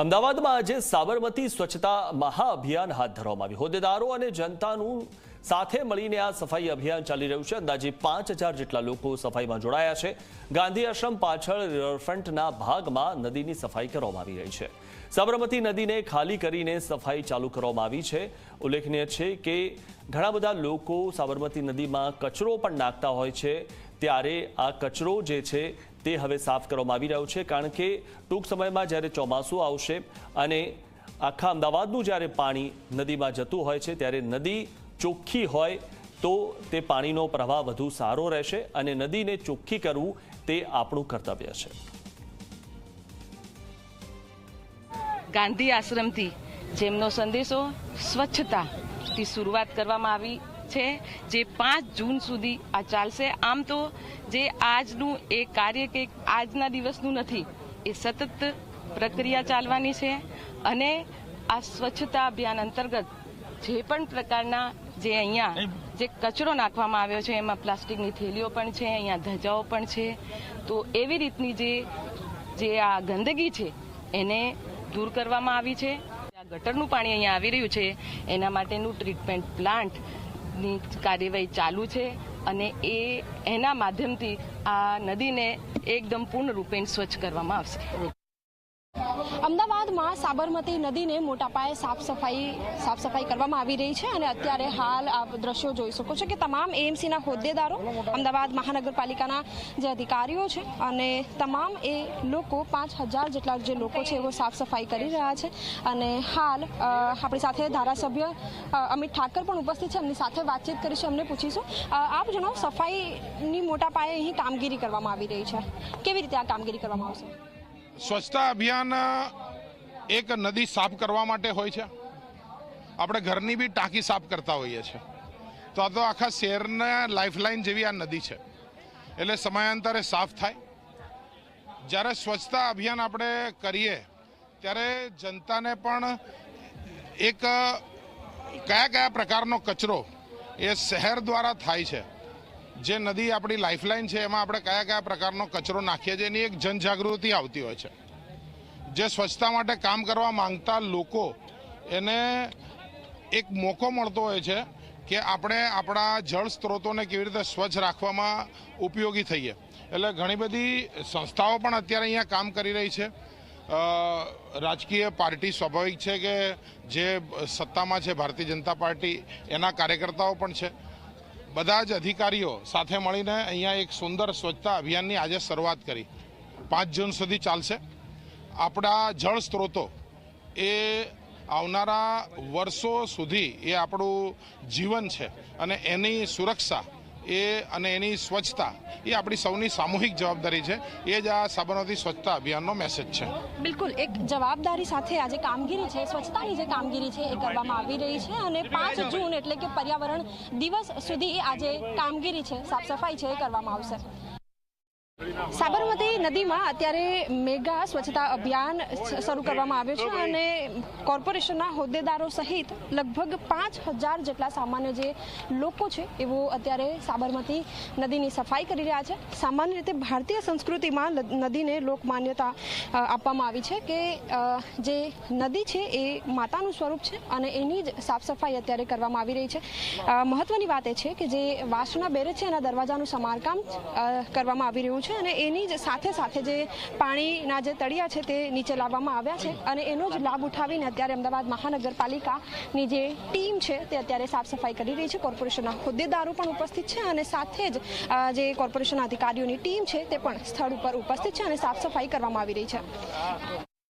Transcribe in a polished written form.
અમદાવાદમાં આજે સાબરમતી સ્વચ્છતા મહાઅભિયાન હાથ ધરવામાં આવ્યું। હોદ્દેદારો અને જનતાનું સાથે મળીને આ સફાઈ અભિયાન ચાલી રહ્યું છે। અંદાજે 5000 જેટલા લોકો સફાઈમાં જોડાયા છે। ગાંધી આશ્રમ પાછળ રિવરફ્રન્ટના ભાગમાં નદીની સફાઈ કરવામાં આવી રહી છે। સાબરમતી નદીને ખાલી કરીને સફાઈ ચાલુ કરવામાં આવી છે। ઉલ્લેખનીય છે કે ઘણા બધા લોકો સાબરમતી નદીમાં કચરો પણ નાખતા હોય છે, ત્યારે આ કચરો જે છે તે હવે સાફ કરવામાં આવી રહ્યો છે, કારણ કે ટૂંક સમયમાં જ્યારે ચોમાસું આવશે અને આખા અમદાવાદનું જ્યારે પાણી નદીમાં જતું હોય છે, ત્યારે નદી ચોખ્ખી હોય તો તે પાણીનો પ્રવાહ વધુ સારો રહેશે અને નદીને ચોખ્ખી કરવું તે આપણું કર્તવ્ય છે। ગાંધી આશ્રમથી જેમનો સંદેશો સ્વચ્છતાથી શરૂઆત કરવામાં આવી છે, જે 5 જૂન સુધી આ ચાલશે। આમ તો જે આજનું એ કાર્ય કે આજના દિવસનું નથી, એ સતત પ્રક્રિયા ચાલવાની છે અને આ સ્વચ્છતા અભિયાન અંતર્ગત જે પણ પ્રકારના જે અહીંયા જે કચરો નાખવામાં આવ્યો છે, એમાં પ્લાસ્ટિકની થેલીઓ પણ છે, અહીંયા ધજાઓ પણ છે, તો એવી રીતની જે આ ગંદકી છે એને દૂર કરવામાં આવી છે। આ ગટરનું પાણી અહીંયા આવી રહ્યું છે, એના માટેનું ટ્રીટમેન્ટ પ્લાન્ટની કાર્યવાહી ચાલુ છે અને એના માધ્યમથી આ નદીને એકદમ પૂર્ણરૂપે સ્વચ્છ કરવામાં આવશે। અમદાવાદમાં સાબરમતી નદીને મોટા પાયે સાફ સફાઈ કરવામાં આવી રહી છે અને અત્યારે હાલ આપ દ્રશ્યો જોઈ શકો છો કે તમામ એએમસીના હોદ્દેદારો, અમદાવાદ મહાનગરપાલિકાના જે અધિકારીઓ છે અને તમામ એ લોકો 5000 જેટલા જે લોકો છે એવો સાફ સફાઈ કરી રહ્યા છે અને હાલ આપણી સાથે ધારાસભ્ય અમિત ઠાકર પણ ઉપસ્થિત છે। એમની સાથે વાતચીત કરીશું, એમને પૂછીશું, આપ જણાવો, સફાઈની મોટા પાયે અહીં કામગીરી કરવામાં આવી રહી છે, કેવી રીતે આ કામગીરી કરવામાં આવશે? સ્વચ્છતા અભિયાન એક નદી સાફ કરવા માટે હોય છે। આપણે ઘરની બી ટાંકી સાફ કરતા હોઈએ છીએ, તો આ તો આખા શહેરના લાઇફલાઇન જેવી આ નદી છે, એટલે સમયાંતરે સાફ થાય। જ્યારે સ્વચ્છતા અભિયાન આપણે કરીએ ત્યારે જનતાને પણ એક કયા પ્રકારનો કચરો એ શહેર દ્વારા થાય છે, જે નદી આપણી લાઇફલાઇન છે એમાં આપણે કયા પ્રકારનો કચરો નાખીએ છીએ, એની એક જનજાગૃતિ આવતી હોય છે। જે સ્વચ્છતા માટે કામ કરવા માંગતા લોકો એને એક મોકો મળતો હોય છે કે આપણે આપણા જળ સ્ત્રોતોને કેવી રીતે સ્વચ્છ રાખવામાં ઉપયોગી થઈએ। એટલે ઘણી બધી સંસ્થાઓ પણ અત્યારે અહીંયા કામ કરી રહી છે। રાજકીય પાર્ટી સ્વાભાવિક છે કે જે સત્તામાં છે, ભારતીય જનતા પાર્ટી, એના કાર્યકર્તાઓ પણ છે। બધા જ અધિકારીઓ સાથે મળીને અહીંયા એક સુંદર સ્વચ્છતા અભિયાનની આજે શરૂઆત કરી। 5 જૂન સુધી ચાલશે। આપણા જળ સ્ત્રોતો એ આવનારા વર્ષો સુધી એ આપણું જીવન છે અને એની સુરક્ષા અને એની સ્વચ્છતા એ આપણી સૌની સામૂહિક જવાબદારી છે। એ જ આ સાબરમતી સ્વચ્છતા અભિયાનનો મેસેજ છે। બિલકુલ, એક જવાબદારી સાથે આજે કામગીરી છે, સ્વચ્છતાની જે કામગીરી છે એ કરવામાં આવી રહી છે અને 5 જૂન એટલે કે પર્યાવરણ દિવસ સુધી આજે કામગીરી છે, સાફ સફાઈ છે એ કરવામાં આવશે। સાબરમતી નદીમાં અત્યારે મેગા સ્વચ્છતા અભિયાન શરૂ કરવામાં આવ્યું છે અને કોર્પોરેશનના હોદ્દેદારો સહિત લગભગ 5000 જેટલા સામાન્ય જે લોકો છે એવો અત્યારે સાબરમતી નદીની સફાઈ કરી રહ્યા છે। સામાન્ય રીતે ભારતીય સંસ્કૃતિમાં નદીને લોકમાન્યતા આપવામાં આવી છે કે જે નદી છે એ માતાનું સ્વરૂપ છે અને એની જ સાફ સફાઈ અત્યારે કરવામાં આવી રહી છે। મહત્વની વાત એ છે કે જે વાસણા બેરેજ છે એના દરવાજાનું સમારકામ કરવામાં આવી રહ્યું છે અને એની જ સાથે જે પાણીના જે તળિયા છે તે નીચે લાવવામાં આવ્યા છે અને એનો જ લાભ ઉઠાવીને અત્યારે અમદાવાદ મહાનગરપાલિકાની જે ટીમ છે તે અત્યારે સાફ સફાઈ કરી રહી છે। કોર્પોરેશનના હોદ્દેદારો પણ ઉપસ્થિત છે અને સાથે જ જે કોર્પોરેશનના અધિકારીઓની ટીમ છે તે પણ સ્થળ ઉપર ઉપસ્થિત છે અને સાફ સફાઈ કરવામાં આવી રહી છે।